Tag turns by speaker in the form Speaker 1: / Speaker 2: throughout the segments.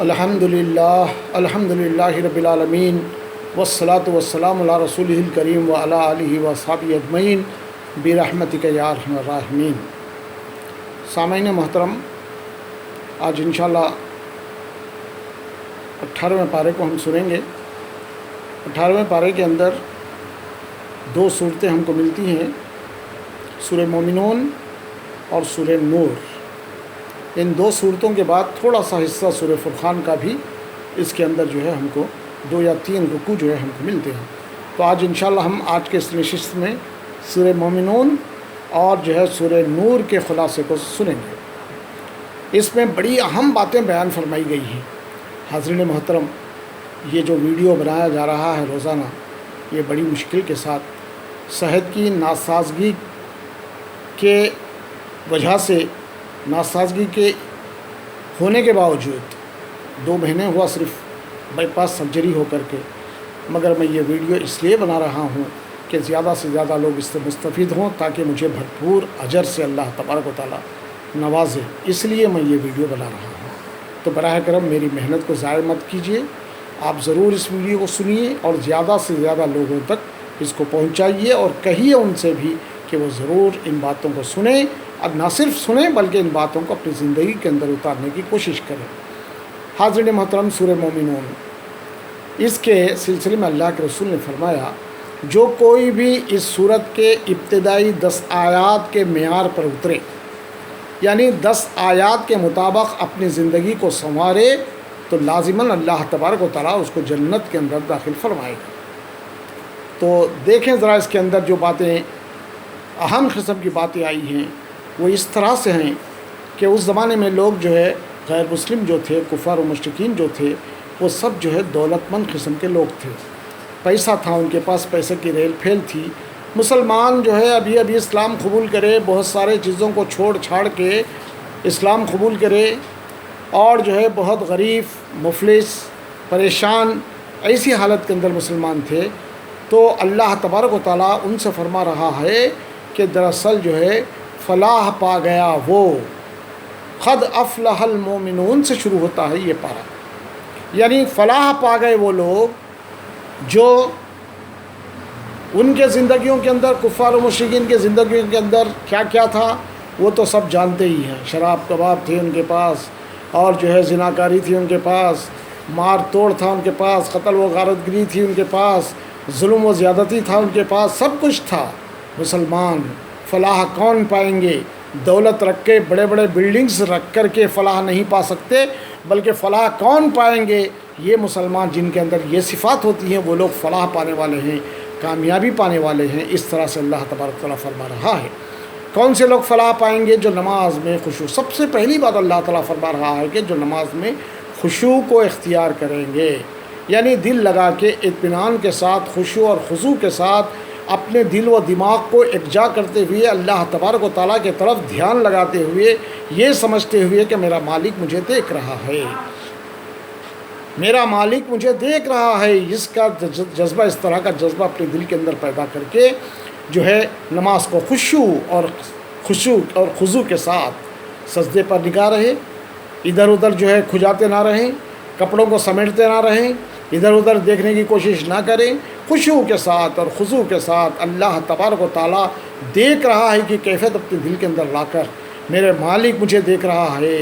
Speaker 1: الحمدللہ رب العالمین والصلاة والسلام علی رسولہ الکریم وعلی آلہ وصحبہ اجمعین برحمتک یا ارحم الراحمین۔ سامعین محترم، آج انشاءاللہ 18ویں پارے کو ہم سنیں گے۔ 18ویں پارے کے اندر دو صورتیں ہم کو ملتی ہیں، سورہ مومنون اور سورہ نور۔ ان دو صورتوں کے بعد تھوڑا سا حصہ سورہ فرقان کا بھی اس کے اندر جو ہے ہم کو 2 یا 3 رکوع جو ہے ہم کو ملتے ہیں۔ تو آج انشاءاللہ ہم آج کے اس نشست میں سورہ مومنون اور جو ہے سورہ نور کے خلاصے کو سنیں گے۔ اس میں بڑی اہم باتیں بیان فرمائی گئی ہیں۔ حاضرین محترم، یہ جو ویڈیو بنایا جا رہا ہے روزانہ، یہ بڑی مشکل کے ساتھ صحت کی ناسازگی کے وجہ سے، ناسازگی کے ہونے کے باوجود 2 مہینے ہوا صرف بائی پاس سرجری ہو کر کے، مگر میں یہ ویڈیو اس لیے بنا رہا ہوں کہ زیادہ سے زیادہ لوگ اس سے مستفید ہوں، تاکہ مجھے بھرپور اجر سے اللہ تبارک و تعالیٰ نوازے۔ اس لیے میں یہ ویڈیو بنا رہا ہوں۔ تو براہ کرم میری محنت کو ضائع مت کیجیے، آپ ضرور اس ویڈیو کو سنیے اور زیادہ سے زیادہ لوگوں تک اس کو پہنچائیے، اور کہیے ان سے بھی کہ وہ ضرور ان باتوں کو سنیں، اور نہ صرف سنیں بلکہ ان باتوں کو اپنی زندگی کے اندر اتارنے کی کوشش کریں۔ حاضرین محترم، سورہ مومنون، اس کے سلسلے میں اللہ کے رسول نے فرمایا، جو کوئی بھی اس سورت کے ابتدائی 10 آیات کے معیار پر اترے، یعنی 10 آیات کے مطابق اپنی زندگی کو سنوارے، تو لازماً اللہ تبارک و تعالیٰ اس کو جنت کے اندر داخل فرمائے گا۔ تو دیکھیں ذرا اس کے اندر جو باتیں، اہم قسم کی باتیں آئی ہیں، وہ اس طرح سے ہیں کہ اس زمانے میں لوگ جو ہے غیر مسلم جو تھے، کفار و مشرکین جو تھے، وہ سب جو ہے دولت مند قسم کے لوگ تھے، پیسہ تھا ان کے پاس، پیسے کی ریل پھیل تھی۔ مسلمان جو ہے ابھی اسلام قبول کرے، بہت سارے چیزوں کو چھوڑ چھاڑ کے اسلام قبول کرے، اور جو ہے بہت غریب، مفلس، پریشان، ایسی حالت کے اندر مسلمان تھے۔ تو اللہ تبارک و تعالیٰ ان سے فرما رہا ہے کہ دراصل جو ہے فلاح پا گیا وہ، قد افلح المومنون سے شروع ہوتا ہے یہ پارہ، یعنی فلاح پا گئے وہ لوگ جو ان کے زندگیوں کے اندر، کفار و مشرکین کے زندگیوں کے اندر کیا کیا تھا وہ تو سب جانتے ہی ہیں۔ شراب کباب تھے ان کے پاس، اور جو ہے زناکاری تھی ان کے پاس، مار توڑ تھا ان کے پاس، قتل و غارت گری تھی ان کے پاس، ظلم و زیادتی تھا ان کے پاس، سب کچھ تھا۔ مسلمان فلاح کون پائیں گے؟ دولت رکھ کے، بڑے بڑے بلڈنگز رکھ کر کے فلاح نہیں پا سکتے، بلکہ فلاح کون پائیں گے؟ یہ مسلمان جن کے اندر یہ صفات ہوتی ہیں، وہ لوگ فلاح پانے والے ہیں، کامیابی پانے والے ہیں۔ اس طرح سے اللہ تبارک تعالیٰ فرما رہا ہے۔ کون سے لوگ فلاح پائیں گے؟ جو نماز میں خشوع، سب سے پہلی بات اللہ تعالیٰ فرما رہا ہے کہ جو نماز میں خشوع کو اختیار کریں گے، یعنی دل لگا کے، اطمینان کے ساتھ، خشوع اور خضوع کے ساتھ اپنے دل و دماغ کو یکجا کرتے ہوئے اللہ تبارک و تعالیٰ کی طرف دھیان لگاتے ہوئے، یہ سمجھتے ہوئے کہ میرا مالک مجھے دیکھ رہا ہے، میرا مالک مجھے دیکھ رہا ہے، اس کا جذبہ، اس طرح کا جذبہ اپنے دل کے اندر پیدا کر کے جو ہے نماز کو خشوع اور خضوع کے ساتھ سجدے پر نگاہ رہے، ادھر ادھر جو ہے کھجاتے نہ رہیں، کپڑوں کو سمیٹتے نہ رہیں، ادھر ادھر دیکھنے کی کوشش نہ کریں، خشوع کے ساتھ اور خضوع کے ساتھ اللہ تبارک و تعالیٰ دیکھ رہا ہے کہ کیفیت اپنے دل کے اندر لا کر، میرے مالک مجھے دیکھ رہا ہے،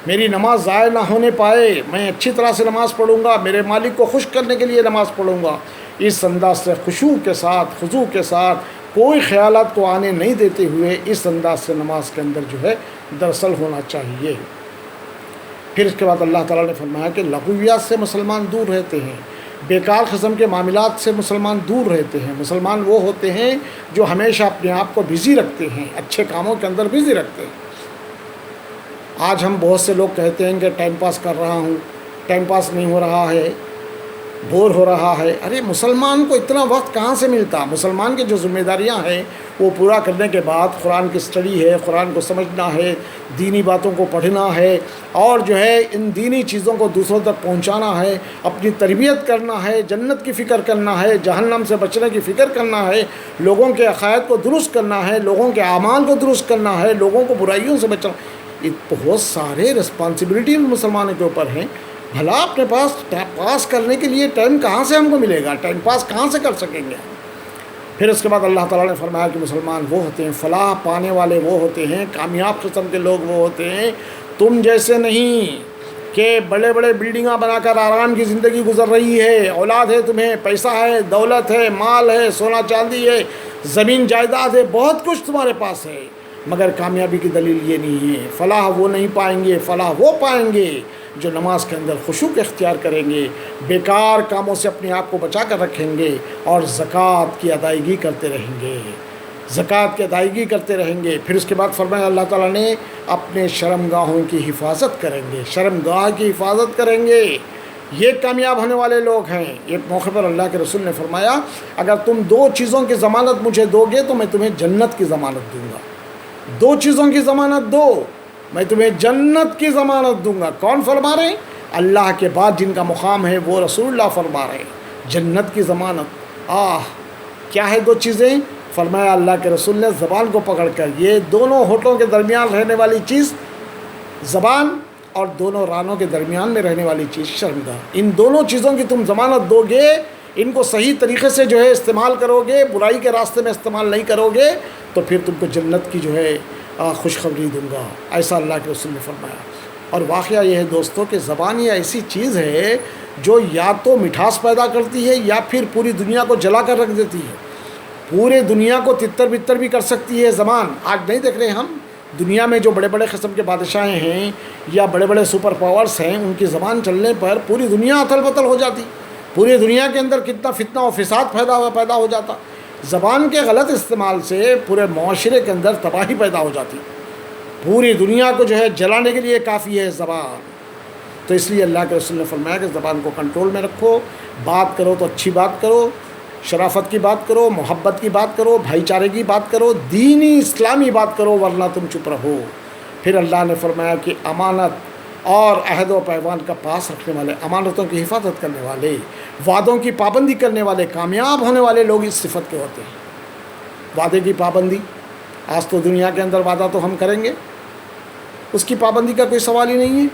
Speaker 1: میری نماز ضائع نہ ہونے پائے، میں اچھی طرح سے نماز پڑھوں گا، میرے مالک کو خوش کرنے کے لیے نماز پڑھوں گا۔ اس انداز سے خشوع کے ساتھ، خضوع کے ساتھ، کوئی خیالات کو آنے نہیں دیتے ہوئے اس انداز سے نماز کے اندر جو ہے دراصل ہونا چاہیے۔ پھر اس کے بعد اللہ تعالیٰ نے فرمایا کہ لغویات سے مسلمان دور رہتے ہیں، بیکار قسم کے معاملات سے مسلمان دور رہتے ہیں۔ مسلمان وہ ہوتے ہیں جو ہمیشہ اپنے آپ کو بزی رکھتے ہیں، اچھے کاموں کے اندر بزی رکھتے ہیں۔ آج ہم بہت سے لوگ کہتے ہیں کہ ٹائم پاس کر رہا ہوں، ٹائم پاس نہیں ہو رہا ہے، بور ہو رہا ہے۔ ارے مسلمان کو اتنا وقت کہاں سے ملتا؟ مسلمان کی جو ذمہ داریاں ہیں وہ پورا کرنے کے بعد قرآن کی اسٹڈی ہے، قرآن کو سمجھنا ہے، دینی باتوں کو پڑھنا ہے، اور جو ہے ان دینی چیزوں کو دوسروں تک پہنچانا ہے، اپنی تربیت کرنا ہے، جنت کی فکر کرنا ہے، جہنم سے بچنے کی فکر کرنا ہے، لوگوں کے عقائد کو درست کرنا ہے، لوگوں کے اعمال کو درست کرنا ہے، لوگوں کو برائیوں سے بچنا۔ یہ بہت سارے رسپانسبلٹی مسلمانوں کے اوپر ہیں، بھلا اپنے پاس کرنے کے لیے ٹائم کہاں سے ہم کو ملے گا؟ ٹائم پاس کہاں سے کر سکیں گے؟ پھر اس کے بعد اللہ تعالیٰ نے فرمایا کہ مسلمان وہ ہوتے ہیں، فلاح پانے والے وہ ہوتے ہیں، کامیاب قسم کے لوگ وہ ہوتے ہیں، تم جیسے نہیں کہ بڑے بڑے بلڈنگاں بنا کر آرام کی زندگی گزر رہی ہے، اولاد ہے، تمہیں پیسہ ہے، دولت ہے، مال ہے، سونا چاندی ہے، زمین جائیداد ہے، بہت کچھ تمہارے پاس ہے، مگر کامیابی کی دلیل یہ نہیں ہے۔ فلاح وہ نہیں پائیں گے، فلاح وہ پائیں گے جو نماز کے اندر خشوع اختیار کریں گے، بیکار کاموں سے اپنے آپ کو بچا کر رکھیں گے، اور زکوٰۃ کی ادائیگی کرتے رہیں گے، زکوٰۃ کی ادائیگی کرتے رہیں گے۔ پھر اس کے بعد فرمایا اللہ تعالیٰ نے اپنے شرمگاہوں کی حفاظت کریں گے، شرمگاہ کی حفاظت کریں گے، یہ کامیاب ہونے والے لوگ ہیں۔ ایک موقع پر اللہ کے رسول نے فرمایا اگر تم دو چیزوں کی ضمانت مجھے دو گے تو میں تمہیں جنت کی ضمانت دوں گا۔ دو چیزوں کی ضمانت دو، میں تمہیں جنت کی ضمانت دوں گا۔ کون فرما رہے ہیں؟ اللہ کے بعد جن کا مقام ہے وہ رسول اللہ فرما رہے ہیں، جنت کی ضمانت۔ کیا ہے دو چیزیں؟ فرمایا اللہ کے رسول نے زبان کو پکڑ کر، یہ دونوں ہونٹوں کے درمیان رہنے والی چیز زبان، اور دونوں رانوں کے درمیان میں رہنے والی چیز شرمگاہ، ان دونوں چیزوں کی تم ضمانت دو گے، ان کو صحیح طریقے سے جو ہے استعمال کرو گے، برائی کے راستے میں استعمال نہیں کرو گے، تو پھر تم کو جنت کی جو ہے خوشخبری دوں گا، ایسا اللہ کے رسول نے فرمایا۔ اور واقعہ یہ ہے دوستوں کہ زبان یہ ایسی چیز ہے جو یا تو مٹھاس پیدا کرتی ہے یا پھر پوری دنیا کو جلا کر رکھ دیتی ہے، پورے دنیا کو تتر بتر بھی کر سکتی ہے زبان۔ آج نہیں دیکھ رہے ہم دنیا میں جو بڑے بڑے قسم کے بادشاہ ہیں یا بڑے بڑے سپر پاورز ہیں، ان کی زبان چلنے پر پوری دنیا اتھل پتھل ہو جاتی، پوری دنیا کے اندر کتنا فتنہ و فساد پیدا ہو جاتا۔ زبان کے غلط استعمال سے پورے معاشرے کے اندر تباہی پیدا ہو جاتی، پوری دنیا کو جو ہے جلانے کے لیے کافی ہے زبان۔ تو اس لیے اللہ کے رسول نے فرمایا کہ زبان کو کنٹرول میں رکھو، بات کرو تو اچھی بات کرو، شرافت کی بات کرو، محبت کی بات کرو، بھائی چارے کی بات کرو، دینی اسلامی بات کرو، ورنہ تم چپ رہو۔ پھر اللہ نے فرمایا کہ امانت اور عہد و پیمان کا پاس رکھنے والے، امانتوں کی حفاظت کرنے والے، وعدوں کی پابندی کرنے والے، کامیاب ہونے والے لوگ اس صفت کے ہوتے ہیں۔ وعدے کی پابندی، آج تو دنیا کے اندر وعدہ تو ہم کریں گے، اس کی پابندی کا کوئی سوال ہی نہیں ہے۔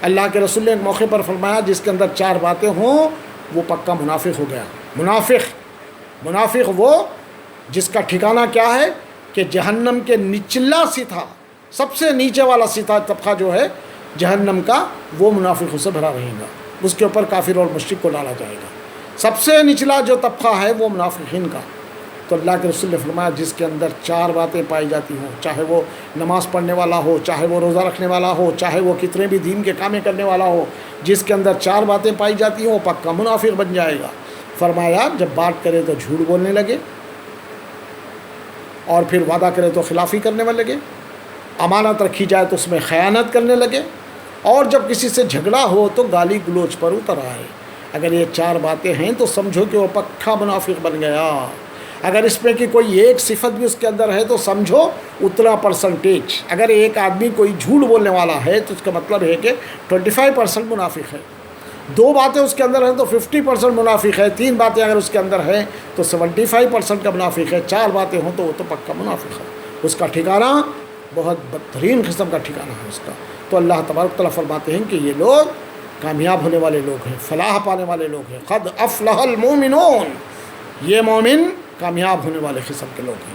Speaker 1: اللہ کے رسول نے ایک موقع پر فرمایا جس کے اندر چار باتیں ہوں وہ پکا منافق ہو گیا۔ منافق وہ جس کا ٹھکانہ کیا ہے کہ جہنم کے نچلا سطح، سب سے نیچے والا سطح طبقہ جو ہے جہنم کا، وہ منافقوں سے بھرا رہے گا، اس کے اوپر کافر اور مشرک کو ڈالا جائے گا۔ سب سے نچلا جو طبقہ ہے وہ منافقین کا۔ تو اللہ کے رسول نے فرمایا جس کے اندر چار باتیں پائی جاتی ہوں، چاہے وہ نماز پڑھنے والا ہو، چاہے وہ روزہ رکھنے والا ہو، چاہے وہ کتنے بھی دین کے کامیں کرنے والا ہو، جس کے اندر چار باتیں پائی جاتی ہوں وہ پکا منافق بن جائے گا۔ فرمایا جب بات کرے تو جھوٹ بولنے لگے، اور پھر وعدہ کرے تو خلافی کرنے میں لگے، امانت رکھی جائے تو اس میں خیانت کرنے لگے، اور جب کسی سے جھگڑا ہو تو گالی گلوچ پر اتر آئے۔ اگر یہ چار باتیں ہیں تو سمجھو کہ وہ پکا منافق بن گیا۔ اگر اس میں کی کوئی ایک صفت بھی اس کے اندر ہے تو سمجھو اتنا پرسنٹیج۔ اگر ایک آدمی کوئی جھوٹ بولنے والا ہے تو اس کا مطلب ہے کہ 25% منافق ہے۔ دو باتیں اس کے اندر ہیں تو 50% منافق ہے، تین باتیں اگر اس کے اندر ہیں تو 75% کا منافق ہے، چار باتیں ہوں تو وہ تو پکا منافق ہے۔ اس کا ٹھکانہ بہت بدترین قسم کا ٹھکانہ ہے اس کا۔ تو اللہ تبارک تعالیٰ فرماتے ہیں کہ یہ لوگ کامیاب ہونے والے لوگ ہیں، فلاح پانے والے لوگ ہیں۔ قد افلح المؤمنون، یہ مومن کامیاب ہونے والے قسم کے لوگ ہیں۔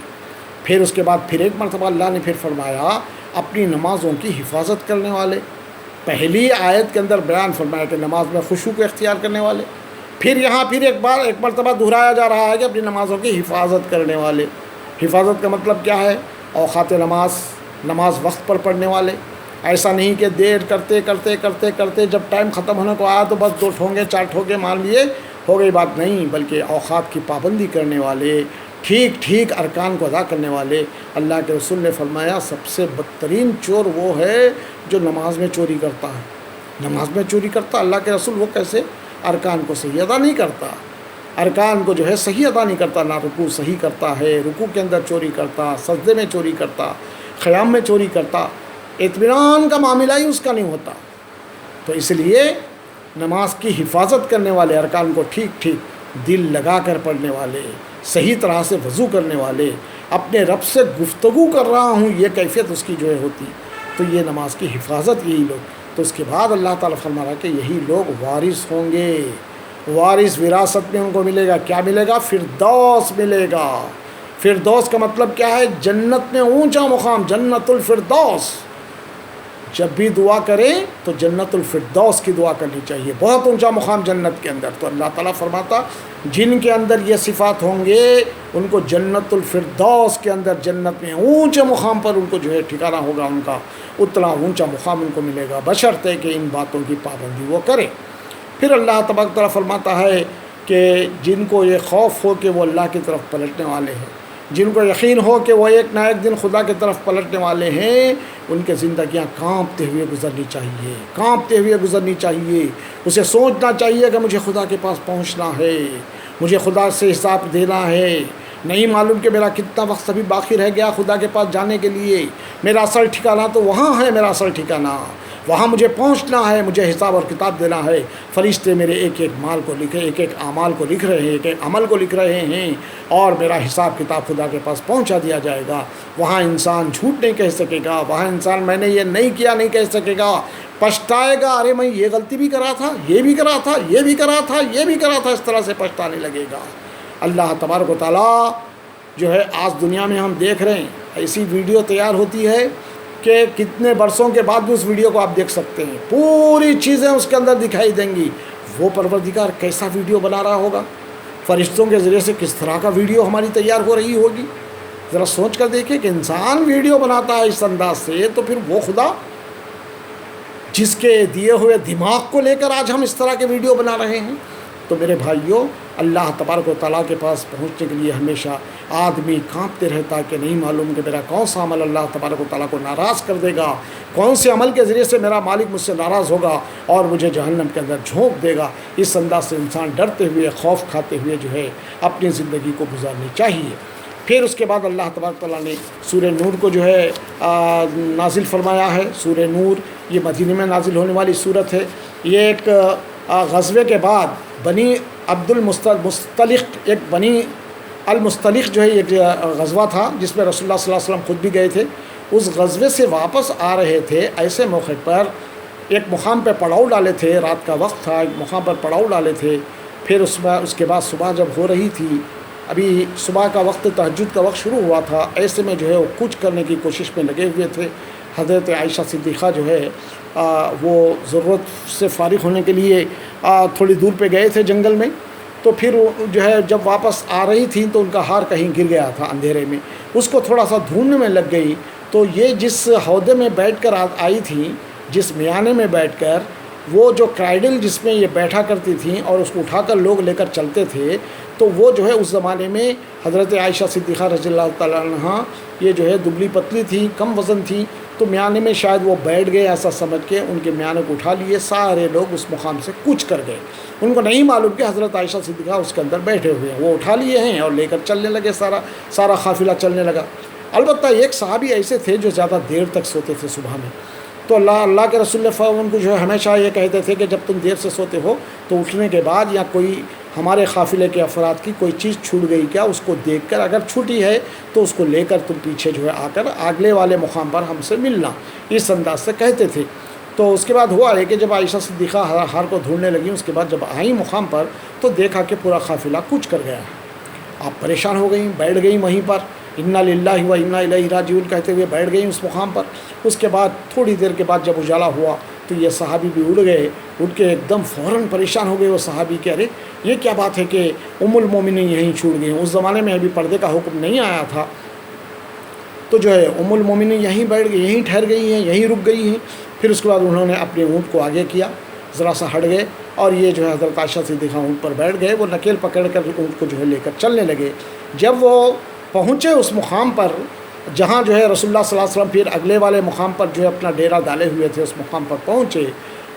Speaker 1: پھر اس کے بعد پھر ایک مرتبہ اللہ نے پھر فرمایا اپنی نمازوں کی حفاظت کرنے والے۔ پہلی آیت کے اندر بیان فرمایا کہ نماز میں خشوع کو اختیار کرنے والے، پھر یہاں پھر ایک مرتبہ دہرایا جا رہا ہے کہ اپنی نمازوں کی حفاظت کرنے والے۔ حفاظت کا مطلب کیا ہے؟ اوقات نماز وقت پر پڑھنے والے، ایسا نہیں کہ دیر کرتے کرتے کرتے کرتے جب ٹائم ختم ہونے کو آیا تو بس 2 ٹھونگے 4 ٹھونگے مان لیے ہو گئی بات، نہیں، بلکہ اوقات کی پابندی کرنے والے، ٹھیک ارکان کو ادا کرنے والے۔ اللہ کے رسول نے فرمایا سب سے بدترین چور وہ ہے جو نماز میں چوری کرتا ہے۔ نماز میں چوری کرتا، اللہ کے رسول وہ کیسے؟ ارکان کو صحیح ادا نہیں کرتا، ارکان کو جو ہے صحیح ادا نہیں کرتا، نہ رکوع صحیح کرتا ہے، رکوع کے اندر چوری کرتا، سجدے میں چوری کرتا، قیام میں چوری کرتا، اطمینان کا معاملہ ہی اس کا نہیں ہوتا۔ تو اس لیے نماز کی حفاظت کرنے والے، ارکان کو ٹھیک دل لگا کر پڑھنے والے، صحیح طرح سے وضو کرنے والے، اپنے رب سے گفتگو کر رہا ہوں یہ کیفیت اس کی جو ہے ہوتی، تو یہ نماز کی حفاظت یہی لوگ تو اس کے بعد اللہ تعالیٰ فرما رہا ہے کہ یہی لوگ وارث ہوں گے. وارث وراثت میں ان کو ملے گا. کیا ملے گا؟ فردوس ملے گا. فردوس کا مطلب کیا ہے؟ جنت میں اونچا مقام، جنت الفردوس. جب بھی دعا کریں تو جنت الفردوس کی دعا کرنی چاہیے، بہت اونچا مقام جنت کے اندر. تو اللہ تعالیٰ فرماتا جن کے اندر یہ صفات ہوں گے ان کو جنت الفردوس کے اندر، جنت میں اونچے مقام پر ان کو جو ہے ٹھکانہ ہوگا، ان کا اتنا اونچا مقام ان کو ملے گا، بشرطے کہ ان باتوں کی پابندی وہ کرے. پھر اللہ تبارک تعالیٰ فرماتا ہے کہ جن کو یہ خوف ہو کہ وہ اللہ کی طرف پلٹنے والے ہیں، جن کو یقین ہو کہ وہ ایک نہ ایک دن خدا کی طرف پلٹنے والے ہیں، ان کے زندگیاں کانپتے ہوئے گزرنی چاہیے، کانپتے ہوئے گزرنی چاہیے. اسے سوچنا چاہیے کہ مجھے خدا کے پاس پہنچنا ہے، مجھے خدا سے حساب دینا ہے. نہیں معلوم کہ میرا کتنا وقت ابھی باقی رہ گیا خدا کے پاس جانے کے لیے. میرا اصل ٹھکانہ تو وہاں ہے، میرا اصل ٹھکانہ وہاں مجھے پہنچنا ہے، مجھے حساب اور کتاب دینا ہے. فرشتے میرے ایک ایک مال کو لکھے، ایک ایک اعمال کو لکھ رہے ہیں، ایک ایک عمل کو لکھ رہے ہیں، اور میرا حساب کتاب خدا کے پاس پہنچا دیا جائے گا. وہاں انسان جھوٹ نہیں کہہ سکے گا، وہاں انسان میں نے یہ نہیں کیا نہیں کہہ سکے گا. پچھتائے گا، ارے میں یہ غلطی بھی کرا تھا، یہ بھی کرا تھا، یہ بھی کرا تھا، یہ بھی کرا تھا، اس طرح سے پچھتانے لگے گا. اللہ تبارک و تعالیٰ جو ہے آج دنیا میں ہم دیکھ رہے ہیں ایسی ویڈیو تیار ہوتی ہے کہ کتنے برسوں کے بعد بھی اس ویڈیو کو آپ دیکھ سکتے ہیں، پوری چیزیں اس کے اندر دکھائی دیں گی. وہ پروردگار کیسا ویڈیو بنا رہا ہوگا، فرشتوں کے ذریعے سے کس طرح کا ویڈیو ہماری تیار ہو رہی ہوگی. ذرا سوچ کر دیکھیں کہ انسان ویڈیو بناتا ہے اس انداز سے، تو پھر وہ خدا جس کے دیے ہوئے دماغ کو لے کر آج ہم اس طرح کے ویڈیو بنا رہے ہیں. تو میرے بھائیوں، اللہ تبارک و تعالیٰ کے پاس پہنچنے کے لیے ہمیشہ آدمی کانپتے رہتا ہے کہ نہیں معلوم کہ میرا کون سا عمل اللہ تبارک و تعالیٰ کو ناراض کر دے گا، کون سے عمل کے ذریعے سے میرا مالک مجھ سے ناراض ہوگا اور مجھے جہنم کے اندر جھونک دے گا. اس انداز سے انسان ڈرتے ہوئے، خوف کھاتے ہوئے جو ہے اپنی زندگی کو گزارنی چاہیے. پھر اس کے بعد اللہ تبارک تعالیٰ نے سورہ نور کو جو ہے نازل فرمایا ہے. سورہ نور یہ مدینے میں نازل ہونے والی صورت ہے. یہ ایک غزوے کے بعد بنی عبد المستلق، ایک بنی المستلق جو ہے ایک غزوہ تھا جس میں رسول اللہ صلی اللہ علیہ وسلم خود بھی گئے تھے. اس غزوے سے واپس آ رہے تھے، ایسے موقع پر ایک مقام پہ پڑاؤ ڈالے تھے، رات کا وقت تھا، ایک مقام پر پڑاؤ ڈالے تھے. پھر اس کے بعد صبح جب ہو رہی تھی، ابھی صبح کا وقت، تہجد کا وقت شروع ہوا تھا، ایسے میں جو ہے وہ کچھ کرنے کی کوشش میں لگے ہوئے تھے. حضرت عائشہ صدیقہ جو ہے وہ ضرورت سے فارغ ہونے کے لیے تھوڑی دور پہ گئے تھے جنگل میں. تو پھر جو ہے جب واپس آ رہی تھیں تو ان کا ہار کہیں گر گیا تھا اندھیرے میں، اس کو تھوڑا سا ڈھونڈنے میں لگ گئی. تو یہ جس عہدے میں بیٹھ کر آئی تھیں، جس میانے میں بیٹھ کر، وہ جو کرائڈل جس میں یہ بیٹھا کرتی تھیں اور اس کو اٹھا کر لوگ لے کر چلتے تھے، تو وہ جو ہے اس زمانے میں حضرت عائشہ صدیقہ رضی اللہ تعالیٰ عنہ یہ جو ہے دبلی پتلی تھی، کم وزن تھی. تو میانے میں شاید وہ بیٹھ گئے، ایسا سمجھ کے ان کے میانے کو اٹھا لیے. سارے لوگ اس مقام سے کوچ کر گئے. ان کو نہیں معلوم کہ حضرت عائشہ صدیقہ اس کے اندر بیٹھے ہوئے ہیں. وہ اٹھا لیے ہیں اور لے کر چلنے لگے، سارا قافلہ چلنے لگا. البتہ ایک صحابی ایسے تھے جو زیادہ دیر تک سوتے تھے صبح میں. تو اللہ کے رسول ان کو جو ہے ہمیشہ یہ کہتے تھے کہ جب تم دیر سے سوتے ہو تو اٹھنے کے بعد یا کوئی ہمارے قافلے کے افراد کی کوئی چیز چھوٹ گئی کیا، اس کو دیکھ کر اگر چھوٹی ہے تو اس کو لے کر تم پیچھے جو ہے آ کر اگلے والے مقام پر ہم سے ملنا، اس انداز سے کہتے تھے. تو اس کے بعد ہوا ہے کہ جب عائشہ صدیقہ ہار کو ڈھونڈنے لگیں، اس کے بعد جب آئیں مقام پر تو دیکھا کہ پورا قافلہ کوچ کر گیا ہے. آپ پریشان ہو گئیں، بیٹھ گئیں وہیں پر، انا للہ و انا الیہ راجعون کہتے ہوئے بیٹھ گئیں اس مقام پر. اس کے بعد تھوڑی دیر کے بعد جب اجالا ہوا تو یہ صحابی بھی اڑ گئے. اٹھ کے ایک دم فوراً پریشان ہو گئے وہ صحابی کہ ارے یہ کیا بات ہے کہ ام المومنین یہیں چھوڑ گئی. اس زمانے میں ابھی پردے کا حکم نہیں آیا تھا، تو جو ہے ام المومنین یہیں بیٹھ گئی، یہیں ٹھہر گئی ہیں، یہیں رک گئی ہیں. پھر اس کے بعد انہوں نے اپنے اونٹ کو آگے کیا، ذرا سا ہٹ گئے اور یہ جو ہے حضرت عائشہ صدیقہ اونٹ پر بیٹھ گئے. وہ نکیل پکڑ کر اونٹ کو جو ہے لے کر چلنے لگے. جب وہ پہنچے اس مقام پر جہاں جو ہے رسول اللہ صلی اللہ علیہ وسلم پھر اگلے والے مقام پر جو ہے اپنا ڈیرا ڈالے ہوئے تھے، اس مقام پر پہنچے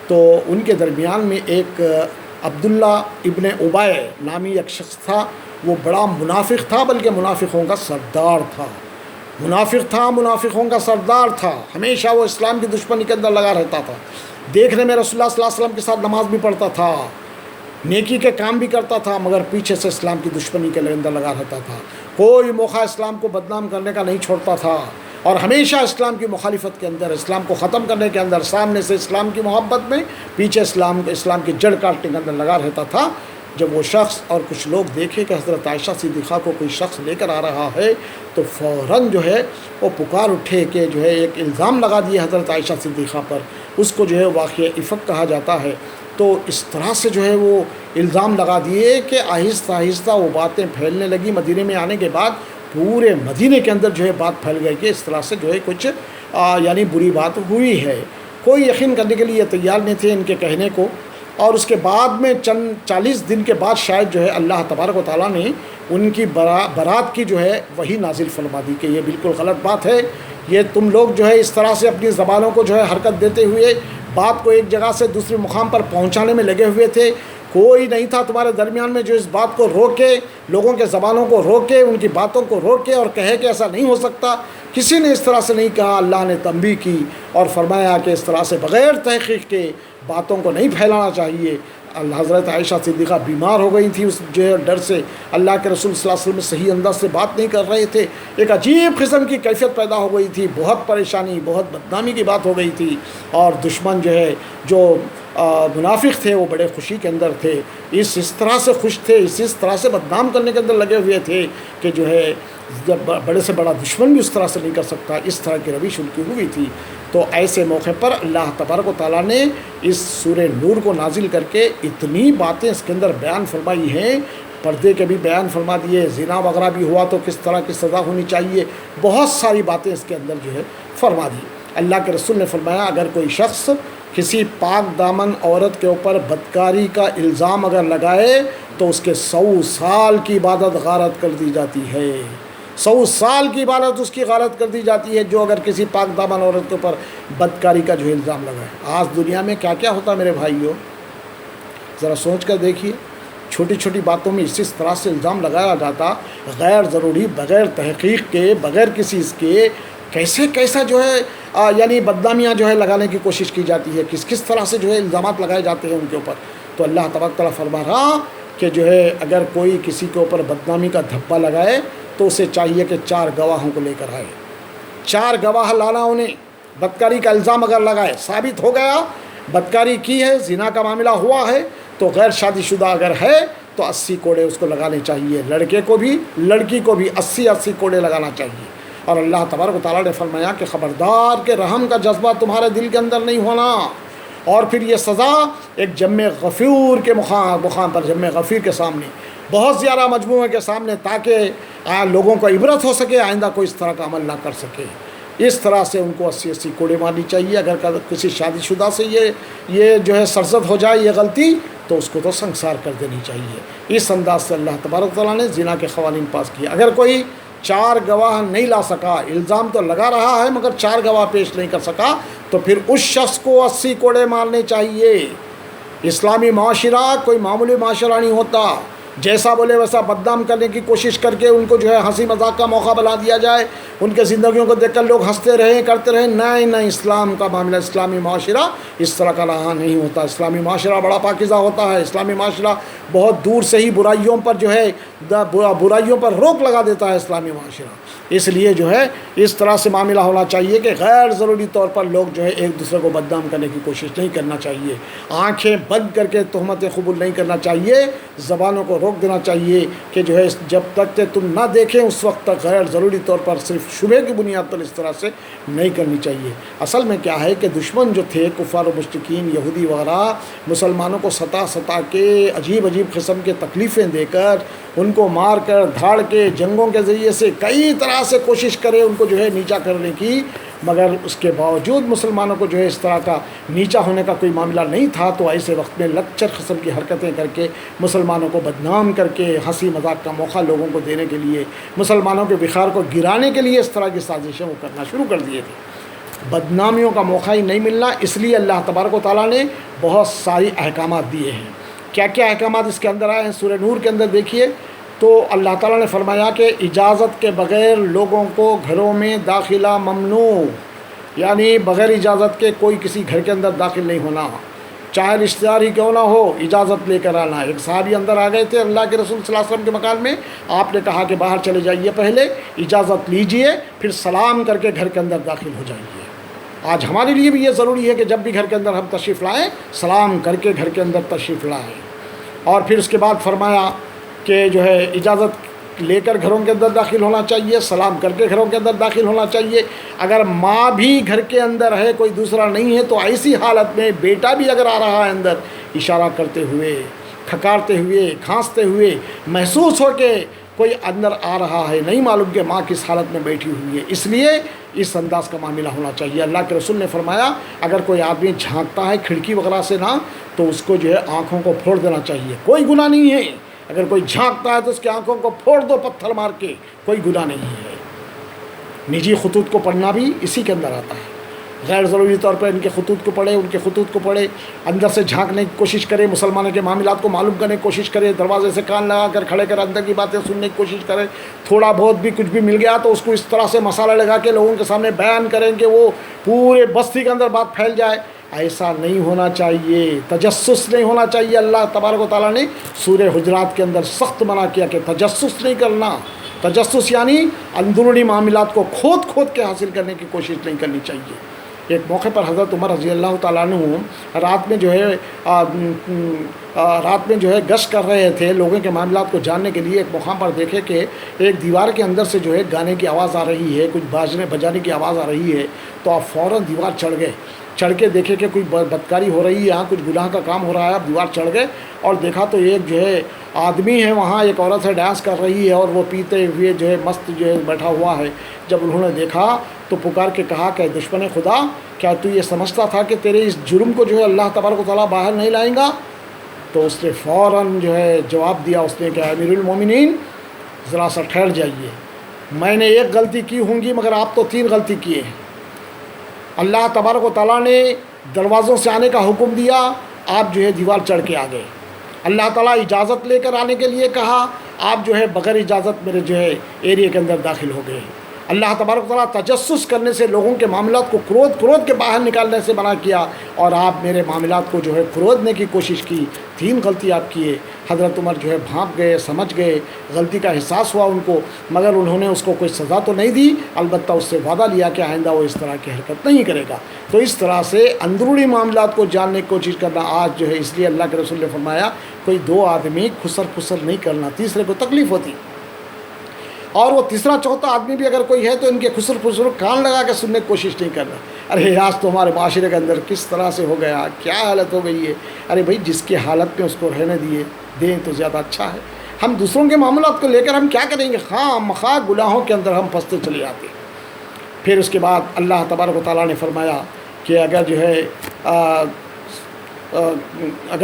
Speaker 1: تو ان کے درمیان میں ایک عبداللہ ابن ابی نامی ایک شخص تھا. وہ بڑا منافق تھا، بلکہ منافقوں کا سردار تھا. منافق تھا، منافقوں کا سردار تھا. ہمیشہ وہ اسلام کی دشمنی کے اندر لگا رہتا تھا. دیکھنے میں رسول اللہ صلی اللہ علیہ وسلم کے ساتھ نماز بھی پڑھتا تھا، نیکی کے کام بھی کرتا تھا، مگر پیچھے سے اسلام کی دشمنی کے اندر لگا رہتا تھا. کوئی موقع اسلام کو بدنام کرنے کا نہیں چھوڑتا تھا اور ہمیشہ اسلام کی مخالفت کے اندر، اسلام کو ختم کرنے کے اندر، سامنے سے اسلام کی محبت میں، پیچھے اسلام کی جڑ کاٹنے کے اندر لگا رہتا تھا۔ جب وہ شخص اور کچھ لوگ دیکھے کہ حضرت عائشہ صدیقہ کو کوئی شخص لے کر آ رہا ہے تو فوراً جو ہے وہ پکار اٹھے کہ جو ہے ایک الزام لگا دیے حضرت عائشہ صدیقہ پر، اس کو جو ہے واقعہ افک کہا جاتا ہے۔ تو اس طرح سے جو ہے وہ الزام لگا دیے کہ آہستہ آہستہ وہ باتیں پھیلنے لگی۔ مدینے میں آنے کے بعد پورے مدینے کے اندر جو ہے بات پھیل گئی کہ اس طرح سے جو ہے کچھ یعنی بری بات ہوئی ہے۔ کوئی یقین کرنے کے لیے تیار نہیں تھے ان کے کہنے کو۔ اور اس کے بعد میں چند 40 دن کے بعد شاید جو ہے اللہ تبارک و تعالیٰ نے ان کی برات کی جو ہے وہی نازل فرما دی کہ یہ بالکل غلط بات ہے، یہ تم لوگ جو ہے اس طرح سے اپنی زبانوں کو جو ہے حرکت دیتے ہوئے بات کو ایک جگہ سے دوسرے مقام پر پہنچانے میں لگے ہوئے تھے۔ کوئی نہیں تھا تمہارے درمیان میں جو اس بات کو روکے، لوگوں کے زبانوں کو روکے، ان کی باتوں کو روکے اور کہے کہ ایسا نہیں ہو سکتا۔ کسی نے اس طرح سے نہیں کہا۔ اللہ نے تنبیہ کی اور فرمایا کہ اس طرح سے بغیر تحقیق کے باتوں کو نہیں پھیلانا چاہیے۔ حضرت عائشہ صدیقہ بیمار ہو گئی تھی اس جو ہے ڈر سے، اللہ کے رسول صلی اللہ علیہ وسلم صحیح انداز سے بات نہیں کر رہے تھے، ایک عجیب قسم کی کیفیت پیدا ہو گئی تھی، بہت پریشانی، بہت بدنامی کی بات ہو گئی تھی۔ اور دشمن جو ہے جو منافق تھے وہ بڑے خوشی کے اندر تھے، اس طرح سے خوش تھے، اس طرح سے بدنام کرنے کے اندر لگے ہوئے تھے کہ جو ہے جب بڑے سے بڑا دشمن بھی اس طرح سے نہیں کر سکتا، اس طرح کی روش ان کی ہوئی تھی۔ تو ایسے موقع پر اللہ تبارک و تعالیٰ نے اس سورہ نور کو نازل کر کے اتنی باتیں اس کے اندر بیان فرمائی ہیں، پردے کے بھی بیان فرما دیے، زنا وغیرہ بھی ہوا تو کس طرح کی سزا ہونی چاہیے، بہت ساری باتیں اس کے اندر جو ہے فرما دی۔ اللہ کے رسول نے فرمایا اگر کوئی شخص کسی پاک دامن عورت کے اوپر بدکاری کا الزام اگر لگائے تو اس کے 100 سال کی عبادت غارت کر دی جاتی ہے، 100 سال کی عبادت اس کی غارت کر دی جاتی ہے جو اگر کسی پاک دامن عورت کے اوپر بدکاری کا جو الزام لگائے۔ آج دنیا میں کیا کیا ہوتا ہے میرے بھائیوں، ذرا سوچ کر دیکھیے، چھوٹی چھوٹی باتوں میں اس طرح سے الزام لگایا جاتا غیر ضروری، بغیر تحقیق کے، بغیر کسی اس کے، کیسا جو ہے یعنی بدنامیاں جو ہے لگانے کی کوشش کی جاتی ہے، کس طرح سے جو ہے الزامات لگائے جاتے ہیں ان کے اوپر۔ تو اللہ تبارک تعالیٰ فرما رہا کہ جو ہے اگر کوئی کسی کے اوپر بدنامی کا دھبا لگائے تو اسے چاہیے کہ 4 گواہوں کو لے کر آئے، 4 گواہ لانا انہیں۔ بدکاری کا الزام اگر لگائے، ثابت ہو گیا بدکاری کی ہے، زنا کا معاملہ ہوا ہے، تو غیر شادی شدہ اگر ہے تو 80 کوڑے اس کو لگانے چاہیے، لڑکے کو بھی لڑکی کو بھی 80 کوڑے لگانا چاہیے۔ اور اللہ تبارک و تعالیٰ نے فرمایا کہ خبردار کہ رحم کا جذبہ تمہارے دل کے اندر نہیں ہونا۔ اور پھر یہ سزا ایک جم غفور کے مقام پر، جم غفیر کے سامنے، بہت زیادہ مجموعے کے سامنے، تاکہ لوگوں کو عبرت ہو سکے، آئندہ کوئی اس طرح کا عمل نہ کر سکے۔ اس طرح سے ان کو 80 کوڑے مارنی چاہیے۔ اگر کسی شادی شدہ سے یہ جو ہے سرزد ہو جائے یہ غلطی تو اس کو تو سنسار کر دینی چاہیے۔ اس انداز سے اللہ تبارک تعالیٰ نے زنا کے قوانین پاس کیے۔ اگر کوئی 4 گواہ نہیں لا سکا، الزام تو لگا رہا ہے مگر 4 گواہ پیش نہیں کر سکا، تو پھر اس شخص کو 80 کوڑے مارنے چاہیے۔ اسلامی معاشرہ کوئی معمولی معاشرہ نہیں ہوتا، جیسا بولے ویسا بدنام کرنے کی کوشش کر کے ان کو جو ہے ہنسی مذاق کا موقع بنا دیا جائے، ان کے زندگیوں کو دیکھ کر لوگ ہنستے رہیں، کرتے رہیں۔ نہیں، اسلام کا معاملہ، اسلامی معاشرہ اس طرح کا رہا نہیں ہوتا۔ اسلامی معاشرہ بڑا پاکیزہ ہوتا ہے۔ اسلامی معاشرہ بہت دور سے ہی برائیوں پر جو ہے برائیوں پر روک لگا دیتا ہے اسلامی معاشرہ۔ اس لیے جو ہے اس طرح سے معاملہ ہونا چاہیے کہ غیر ضروری طور پر لوگ جو ہے ایک دوسرے کو بدنام کرنے کی کوشش نہیں کرنا چاہیے، آنکھیں بند کر کے تہمتیں قبول نہیں کرنا چاہیے، زبانوں کو روک دینا چاہیے کہ جو ہے جب تک کہ تم نہ دیکھیں اس وقت تک غیر ضروری طور پر صرف شبہ کی بنیاد پر اس طرح سے نہیں کرنی چاہیے۔ اصل میں کیا ہے کہ دشمن جو تھے کفار و مشرکین یہودی وغیرہ، مسلمانوں کو ستا کے عجیب قسم کے تکلیفیں دے کر، ان کو مار کر دھاڑ کے جنگوں کے ذریعے سے کئی طرح سے کوشش کرے ان کو جو ہے نیچا کرنے کی، مگر اس کے باوجود مسلمانوں کو جو ہے اس طرح کا نیچا ہونے کا کوئی معاملہ نہیں تھا۔ تو ایسے وقت میں لچر قسم کی حرکتیں کر کے مسلمانوں کو بدنام کر کے ہنسی مذاق کا موقع لوگوں کو دینے کے لیے، مسلمانوں کے وقار کو گرانے کے لیے اس طرح کی سازشیں وہ کرنا شروع کر دیے تھے۔ بدنامیوں کا موقع ہی نہیں ملنا، اس لیے اللہ تبارک و تعالیٰ نے بہت ساری احکامات دیے ہیں۔ کیا کیا احکامات اس کے اندر آئے ہیں سورہ نور کے اندر دیکھیے تو اللہ تعالیٰ نے فرمایا کہ اجازت کے بغیر لوگوں کو گھروں میں داخلہ ممنوع، یعنی بغیر اجازت کے کوئی کسی گھر کے اندر داخل نہیں ہونا۔ چاہے رشتہ دار ہی کیوں نہ ہو، اجازت لے کر آنا۔ ایک صحابی اندر آ گئے تھے اللہ کے رسول صلی اللہ علیہ وسلم کے مکان میں، آپ نے کہا کہ باہر چلے جائیے، پہلے اجازت لیجئے، پھر سلام کر کے گھر کے اندر داخل ہو جائیے۔ آج ہمارے لیے بھی یہ ضروری ہے کہ جب بھی گھر کے اندر ہم تشریف لائیں، سلام کر کے گھر کے اندر تشریف لائیں۔ اور پھر اس کے بعد فرمایا کہ جو ہے اجازت لے کر گھروں کے اندر داخل ہونا چاہیے، سلام کر کے گھروں کے اندر داخل ہونا چاہیے۔ اگر ماں بھی گھر کے اندر ہے، کوئی دوسرا نہیں ہے، تو ایسی حالت میں بیٹا بھی اگر آ رہا ہے اندر، اشارہ کرتے ہوئے، کھکارتے ہوئے، کھانستے ہوئے، محسوس ہو کہ کوئی اندر آ رہا ہے، نہیں معلوم کہ ماں کس حالت میں بیٹھی ہوئی ہے، اس لیے اس انداز کا معاملہ ہونا چاہیے۔ اللہ کے رسول نے فرمایا اگر کوئی آدمی جھانکتا ہے کھڑکی وغیرہ سے نہ، تو اس کو جو ہے آنکھوں کو پھوڑ دینا چاہیے، کوئی گناہ نہیں ہے۔ اگر کوئی جھانکتا ہے تو اس کی آنکھوں کو پھوڑ دو پتھر مار کے، کوئی گناہ نہیں ہے۔ نجی خطوط کو پڑھنا بھی اسی کے اندر آتا ہے، غیر ضروری طور پر ان کے خطوط کو پڑھے، ان کے خطوط کو پڑھے، اندر سے جھانکنے کی کوشش کرے، مسلمانوں کے معاملات کو معلوم کرنے کی کوشش کرے، دروازے سے کان لگا کر کھڑے کر اندر کی باتیں سننے کی کوشش کرے، تھوڑا بہت بھی کچھ بھی مل گیا تو اس کو اس طرح سے مسالہ لگا کے لوگوں کے سامنے بیان کریں کہ وہ پورے بستی کے اندر بات پھیل جائے۔ ایسا نہیں ہونا چاہیے، تجسس نہیں ہونا چاہیے۔ اللہ تبارک و تعالیٰ نے سورہ حجرات کے اندر سخت منع کیا کہ تجسس نہیں کرنا۔ تجسس یعنی اندرونی معاملات کو کھود کے حاصل کرنے کی کوشش نہیں کرنی چاہیے۔ ایک موقع پر حضرت عمر رضی اللہ تعالیٰ عنہ رات میں جو ہے گشت کر رہے تھے، لوگوں کے معاملات کو جاننے کے لیے۔ ایک مقام پر دیکھے کہ ایک دیوار کے اندر سے جو ہے گانے کی آواز آ رہی ہے، کچھ بجانے کی آواز آ رہی ہے، تو آپ فوراً دیوار چڑھ گئے، چڑھ کے دیکھے کہ کوئی بدکاری ہو رہی ہے، یہاں کچھ گناہ کا کام ہو رہا ہے۔ آپ دیوار چڑھ گئے اور دیکھا تو ایک جو ہے آدمی ہے وہاں، ایک عورت سے ڈانس کر رہی ہے اور وہ پیتے ہوئے جو ہے مست جو ہے بیٹھا ہوا ہے۔ جب انہوں نے دیکھا تو پکار کے کہا کہ دشمن خدا، کیا تو یہ سمجھتا تھا کہ تیرے اس جرم کو جو ہے اللہ تبارک و تعالیٰ باہر نہیں لائیں گا؟ تو اس نے فوراً جو ہے جواب دیا، اس نے کہ امیر المومنین ذرا سا ٹھہر جائیے، میں نے ایک غلطی کی ہوں گی مگر آپ تو 3 غلطی کیے ہیں۔ اللہ تبارک و تعالیٰ نے دروازوں سے آنے کا حکم دیا، آپ جو ہے دیوار چڑھ کے آ گئے۔ اللہ تعالیٰ اجازت لے کر آنے کے لیے کہا، آپ جو ہے بغیر اجازت میرے جو ہے ایریا کے اندر داخل ہو گئے۔ اللہ تبارک و تعالیٰ تجسس کرنے سے، لوگوں کے معاملات کو کرود کے باہر نکالنے سے منع کیا، اور آپ میرے معاملات کو جو ہے کرودنے کی کوشش کی۔ 3 غلطی آپ کیے۔ حضرت عمر جو ہے بھانپ گئے، سمجھ گئے، غلطی کا احساس ہوا ان کو، مگر انہوں نے اس کو کوئی سزا تو نہیں دی، البتہ اس سے وعدہ لیا کہ آئندہ وہ اس طرح کی حرکت نہیں کرے گا۔ تو اس طرح سے اندرونی معاملات کو جاننے کی کوشش کرنا آج جو ہے، اس لیے اللہ کے رسول نے فرمایا کوئی 2 آدمی خسر نہیں کرنا، تیسرے کو تکلیف ہوتی، اور وہ تیسرا چوتھا آدمی بھی اگر کوئی ہے تو ان کے خسر کان لگا کے سننے کی کوشش نہیں کرنا۔ ارے آج تو ہمارے معاشرے کے اندر کس طرح سے ہو گیا، کیا حالت ہو گئی ہے۔ ارے بھائی جس کی حالت میں اس کو رہنے دیں تو زیادہ اچھا ہے۔ ہم دوسروں کے معاملات کو لے کر ہم کیا کریں گے، خواہ مخواہ گناہوں کے اندر ہم پھنستے چلے جاتے ہیں۔ پھر اس کے بعد اللہ تبارک و تعالیٰ نے فرمایا کہ اگر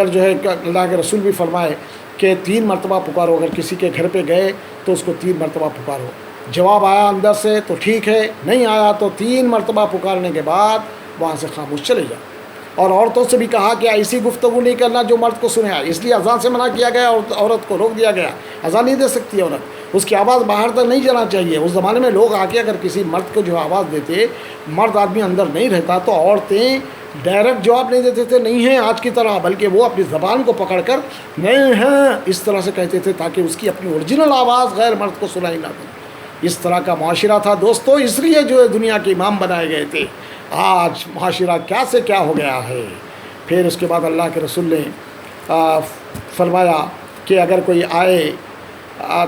Speaker 1: جو ہے اللہ کے رسول بھی فرمائے کہ 3 مرتبہ پکارو، اگر کسی کے گھر پہ گئے تو اس کو 3 مرتبہ پکارو، جواب آیا اندر سے تو ٹھیک ہے، نہیں آیا تو 3 مرتبہ پکارنے کے بعد وہاں سے خاموش چلے جاؤ۔ اور عورتوں سے بھی کہا کہ ایسی گفتگو نہیں کرنا جو مرد کو سنے، اس لیے اذان سے منع کیا گیا اور عورت کو روک دیا گیا، اذان نہیں دے سکتی عورت، اس کی آواز باہر تک نہیں جانا چاہیے۔ اس زمانے میں لوگ آ کے اگر کسی مرد کو جو آواز دیتے، مرد آدمی اندر نہیں رہتا تو عورتیں ڈائریکٹ جواب نہیں دیتے تھے، نہیں ہیں آج کی طرح، بلکہ وہ اپنی زبان کو پکڑ کر نہیں ہیں اس طرح سے کہتے تھے تاکہ اس کی اپنی اوریجنل آواز غیر مرد کو سنائی نہ دے۔ اس طرح کا معاشرہ تھا دوستو، اس لیے جو ہے دنیا کے امام بنائے گئے تھے۔ آج معاشرہ کیا سے کیا ہو گیا ہے۔ پھر اس کے بعد اللہ کے رسول نے فرمایا کہ اگر کوئی آئے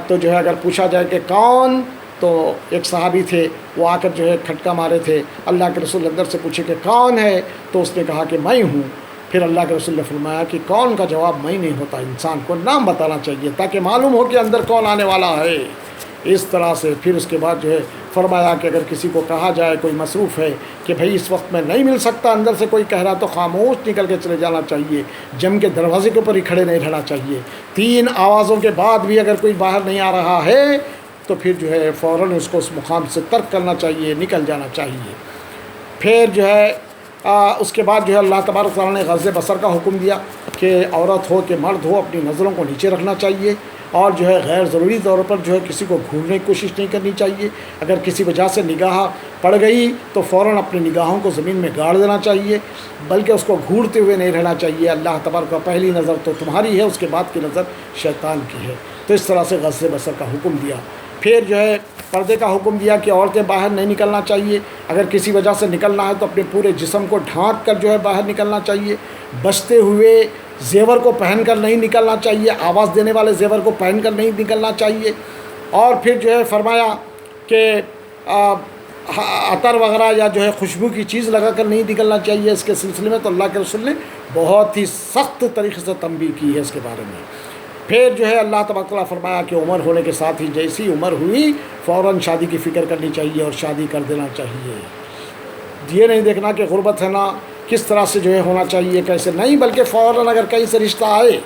Speaker 1: تو جو ہے اگر پوچھا جائے کہ کون، تو ایک صحابی تھے، وہ آ کر جو ہے کھٹکا مارے تھے۔ اللہ کے رسول اندر سے پوچھے کہ کون ہے، تو اس نے کہا کہ میں ہوں۔ پھر اللہ کے رسول نے فرمایا کہ کون کا جواب میں نہیں ہوتا، انسان کو نام بتانا چاہیے تاکہ معلوم ہو کہ اندر کون آنے والا ہے۔ اس طرح سے پھر اس کے بعد جو ہے فرمایا کہ اگر کسی کو کہا جائے، کوئی مصروف ہے کہ بھائی اس وقت میں نہیں مل سکتا، اندر سے کوئی کہہ رہا تو خاموش نکل کے چلے جانا چاہیے، جم کے دروازے کے اوپر ہی کھڑے نہیں رہنا چاہیے۔ 3 آوازوں کے بعد بھی اگر کوئی باہر نہیں آ رہا ہے تو پھر جو ہے فوراً اس کو اس مقام سے ترک کرنا چاہیے، نکل جانا چاہیے۔ پھر جو ہے اس کے بعد جو ہے اللہ تبارک تعالیٰ نے غض بصر کا حکم دیا کہ عورت ہو کہ مرد ہو اپنی نظروں کو نیچے رکھنا چاہیے، اور جو ہے غیر ضروری طور پر جو ہے کسی کو گھورنے کی کوشش نہیں کرنی چاہیے۔ اگر کسی وجہ سے نگاہ پڑ گئی تو فوراً اپنی نگاہوں کو زمین میں گاڑ دینا چاہیے، بلکہ اس کو گھورتے ہوئے نہیں رہنا چاہیے۔ اللہ تبارک کا پہلی نظر تو تمہاری ہے، اس کے بعد کی نظر شیطان کی ہے۔ تو اس طرح سے غض بصر کا حکم دیا۔ پھر جو ہے پردے کا حکم دیا کہ عورتیں باہر نہیں نکلنا چاہیے، اگر کسی وجہ سے نکلنا ہے تو اپنے پورے جسم کو ڈھانک کر جو ہے باہر نکلنا چاہیے، بجتے ہوئے زیور کو پہن کر نہیں نکلنا چاہیے، آواز دینے والے زیور کو پہن کر نہیں نکلنا چاہیے۔ اور پھر جو ہے فرمایا کہ عطر وغیرہ یا جو ہے خوشبو کی چیز لگا کر نہیں نکلنا چاہیے۔ اس کے سلسلے میں تو اللہ کے رسول نے بہت ہی سخت طریقے سے تنبیہ کی ہے اس کے بارے میں۔ پھر جو ہے اللہ تبارک تعالیٰ فرمایا کہ عمر ہونے کے ساتھ ہی جیسی عمر ہوئی فوراً شادی کی فکر کرنی چاہیے اور شادی کر دینا چاہیے۔ یہ نہیں دیکھنا کہ غربت ہے نا کس طرح سے جو ہے ہونا چاہیے کیسے نہیں، بلکہ فوراً اگر کہیں سے رشتہ آئے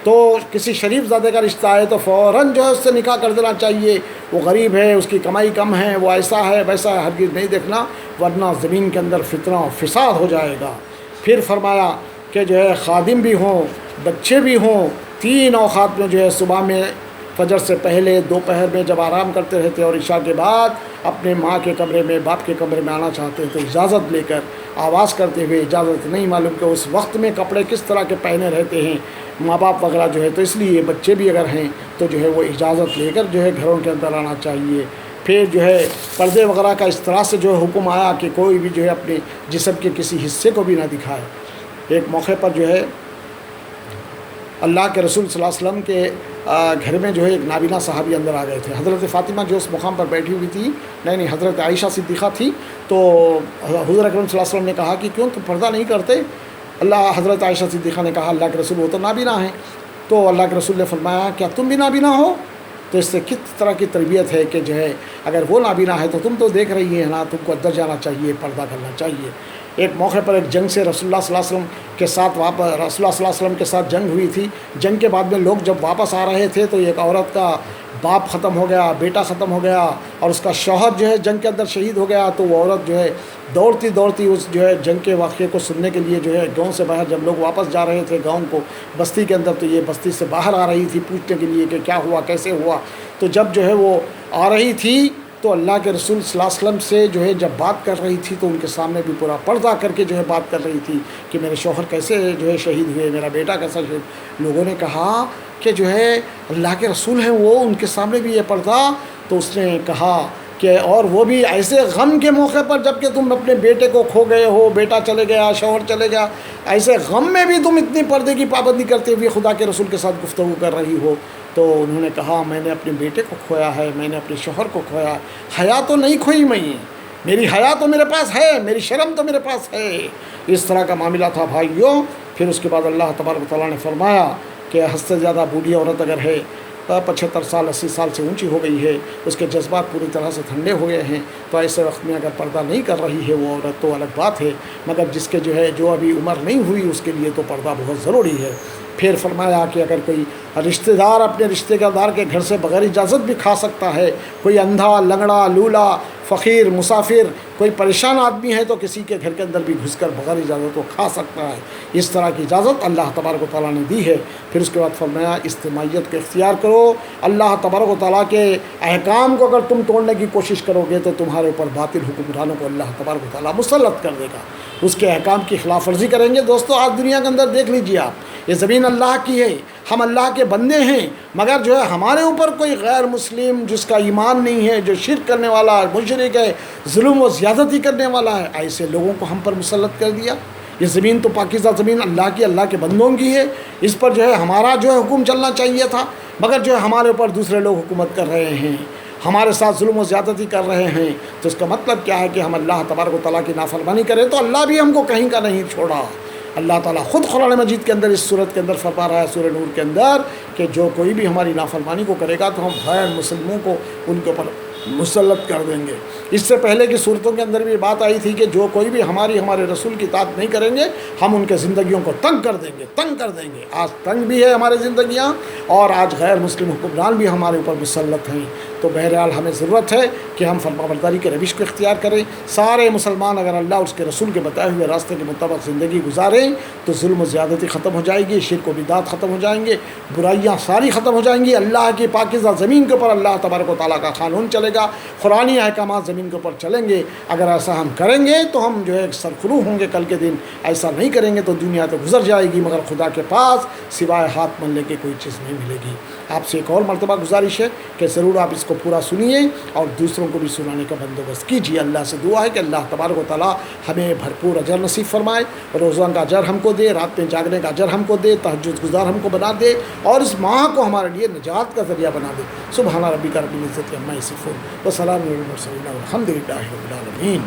Speaker 1: تو کسی شریف زادے کا رشتہ آئے تو فوراً جو ہے اس سے نکاح کر دینا چاہیے۔ وہ غریب ہے، اس کی کمائی کم ہے، وہ ایسا ہے ویسا ہے، ہرگز نہیں دیکھنا، ورنہ زمین کے اندر فتنہ و فساد ہو جائے گا۔ پھر فرمایا کہ جو ہے خادم بھی ہوں، بچے بھی ہوں، 3 اوقات میں جو ہے صبح میں فجر سے پہلے، دوپہر میں جب آرام کرتے رہتے اور عشاء کے بعد اپنے ماں کے کمرے میں باپ کے کمرے میں آنا چاہتے ہیں تو اجازت لے کر آواز کرتے ہوئے، اجازت نہیں معلوم کہ اس وقت میں کپڑے کس طرح کے پہنے رہتے ہیں ماں باپ وغیرہ جو ہے، تو اس لیے بچے بھی اگر ہیں تو جو ہے وہ اجازت لے کر جو ہے گھروں کے اندر آنا چاہیے۔ پھر جو ہے پردے وغیرہ کا اس طرح سے جو ہے حکم آیا کہ کوئی بھی جو ہے اپنے جسم کے کسی حصے کو بھی نہ دکھائے۔ ایک موقع پر جو ہے اللہ کے رسول صلی اللہ علیہ وسلم کے گھر میں جو ہے ایک نابینا صحابی اندر آ گئے تھے۔ حضرت فاطمہ جو اس مقام پر بیٹھی ہوئی تھی، نہیں حضرت عائشہ صدیقہ تھی، تو حضور اکرم صلی اللہ علیہ وسلم نے کہا کہ کیوں تم پردہ نہیں کرتے؟ حضرت عائشہ صدیقہ نے کہا اللہ کے رسول وہ تو نابینا ہیں۔ تو اللہ کے رسول نے فرمایا کیا تم بھی نابینا ہو؟ تو اس سے کس طرح کی تربیت ہے کہ جو ہے اگر وہ نابینا ہے تو تم تو دیکھ رہی ہے نا، تم کو اندر جانا چاہیے، پردہ کرنا چاہیے۔ ایک موقع پر ایک جنگ سے رسول اللہ صلی اللہ علیہ وسلم کے ساتھ رسول اللہ صلی اللہ علیہ وسلم کے ساتھ جنگ ہوئی تھی۔ جنگ کے بعد میں لوگ جب واپس آ رہے تھے تو ایک عورت کا باپ ختم ہو گیا، بیٹا ختم ہو گیا، اور اس کا شوہر جو ہے جنگ کے اندر شہید ہو گیا۔ تو وہ عورت جو ہے دوڑتی دوڑتی اس جو ہے جنگ کے واقعے کو سننے کے لیے جو ہے گاؤں سے باہر، جب لوگ واپس جا رہے تھے گاؤں کو بستی کے اندر، تو یہ بستی سے باہر آ رہی تھی پوچھنے کے لیے کہ کیا ہوا کیسے ہوا۔ تو جب جو ہے وہ آ رہی تھی تو اللہ کے رسول صلی اللہ علیہ وسلم سے جو ہے جب بات کر رہی تھی تو ان کے سامنے بھی پورا پردہ کر کے جو ہے بات کر رہی تھی کہ میرے شوہر کیسے جو ہے شہید ہوئے، میرا بیٹا کیسا شہید۔ لوگوں نے کہا کہ جو ہے اللہ کے رسول ہیں وہ، ان کے سامنے بھی یہ پردہ؟ تو اس نے کہا کہ اور وہ بھی ایسے غم کے موقع پر جب کہ تم اپنے بیٹے کو کھو گئے ہو، بیٹا چلے گیا، شوہر چلے گیا، ایسے غم میں بھی تم اتنی پردے کی پابندی کرتے ہوئے خدا کے رسول کے ساتھ گفتگو کر رہی ہو۔ تو انہوں نے کہا میں نے اپنے بیٹے کو کھویا ہے، میں نے اپنے شوہر کو کھویا، حیا تو نہیں کھوئی میں، میری حیا تو میرے پاس ہے، میری شرم تو میرے پاس ہے۔ اس طرح کا معاملہ تھا بھائیوں۔ پھر اس کے بعد اللہ تبارک و تعالیٰ نے فرمایا کہ حد سے زیادہ بوڑھی عورت اگر ہے، 75 سال 80 سال سے اونچی ہو گئی ہے، اس کے جذبات پوری طرح سے ٹھنڈے ہو گئے ہیں، تو ایسے وقت میں اگر پردہ نہیں کر رہی ہے وہ عورت تو الگ بات ہے، مگر جس کے جو ہے جو ابھی عمر نہیں ہوئی اس کے لیے تو پردہ بہت ضروری ہے۔ پھر فرمایا کہ اگر کوئی رشتہ دار اپنے رشتہ دار کے گھر سے بغیر اجازت بھی کھا سکتا ہے، کوئی اندھا لنگڑا لولا فقیر مسافر کوئی پریشان آدمی ہے تو کسی کے گھر کے اندر بھی گھس کر بغیر اجازت کو کھا سکتا ہے۔ اس طرح کی اجازت اللہ تبارک و تعالیٰ نے دی ہے۔ پھر اس کے بعد فرمایا اجتماعیت کو اختیار کرو، اللہ تبارک و تعالیٰ کے احکام کو اگر تم توڑنے کی کوشش کرو گے تو تمہارے اوپر باطل حکمرانوں کو اللہ تبارک و تعالیٰ مسلط کر دے گا، اس کے احکام کی خلاف ورزی کریں گے۔ دوستو آج دنیا کے اندر دیکھ لیجیے آپ، یہ زمین اللہ کی ہے، ہم اللہ کے بندے ہیں، مگر جو ہے ہمارے اوپر کوئی غیر مسلم جس کا ایمان نہیں ہے، جو شرک کرنے والا ہے، مشرک ہے، ظلم و زیادتی کرنے والا ہے، ایسے لوگوں کو ہم پر مسلط کر دیا۔ یہ زمین تو پاکیزہ زمین اللہ کی، اللہ کے بندوں کی ہے، اس پر جو ہے ہمارا جو ہے حکم چلنا چاہیے تھا، مگر جو ہے ہمارے اوپر دوسرے لوگ حکومت کر رہے ہیں، ہمارے ساتھ ظلم و زیادتی کر رہے ہیں۔ تو اس کا مطلب کیا ہے کہ ہم اللہ تبارک و تعالیٰ کی نافرمانی کریں تو اللہ بھی ہم کو کہیں کا نہیں چھوڑا۔ اللہ تعالیٰ خود قرآن مجید کے اندر اس صورت کے اندر فرما رہا ہے سورہ نور کے اندر کہ جو کوئی بھی ہماری نافرمانی کو کرے گا تو ہم غیر مسلموں کو ان کے اوپر مسلط کر دیں گے۔ اس سے پہلے کی صورتوں کے اندر بھی بات آئی تھی کہ جو کوئی بھی ہمارے رسول کی اطاعت نہیں کریں گے ہم ان کے زندگیوں کو تنگ کر دیں گے. آج تنگ بھی ہے ہماری زندگیاں اور آج غیر مسلم حکمران بھی ہمارے اوپر مسلط ہیں. تو بہرحال ہمیں ضرورت ہے کہ ہم فرمانبرداری کے روش کو اختیار کریں. سارے مسلمان اگر اللہ اور اس کے رسول کے بتائے ہوئے راستے کے مطابق زندگی گزاریں تو ظلم و زیادتی ختم ہو جائے گی, شرک و بدعت ختم ہو جائیں گے, برائیاں ساری ختم ہو جائیں گی. اللہ کی پاکیزہ زمین کے اوپر اللہ تبارک و تعالیٰ کا قانون چلے گا, قرآنی احکامات زمین کے اوپر چلیں گے. اگر ایسا ہم کریں گے تو ہم جو ہے سرخرو ہوں گے کل کے دن. ایسا نہیں کریں گے تو دنیا تو گزر جائے گی مگر خدا کے پاس سوائے ہاتھ ملنے کی کوئی چیز نہیں ملے گی. آپ سے ایک اور مرتبہ گزارش ہے کہ ضرور آپ اس کو پورا سنیے اور دوسروں کو بھی سنانے کا بندوبست کیجیے. اللہ سے دعا ہے کہ اللہ تبارک و تعالیٰ ہمیں بھرپور اجر نصیب فرمائے, روزانہ کا اجر ہم کو دے, رات میں جاگنے کا اجر ہم کو دے, تہجد گزار ہم کو بنا دے اور اس ماہ کو ہمارے لیے نجات کا ذریعہ بنا دے. سبحان ربک رب العزت عما یصفون وسلام علی المرسلین والحمد للہ رب العالمین.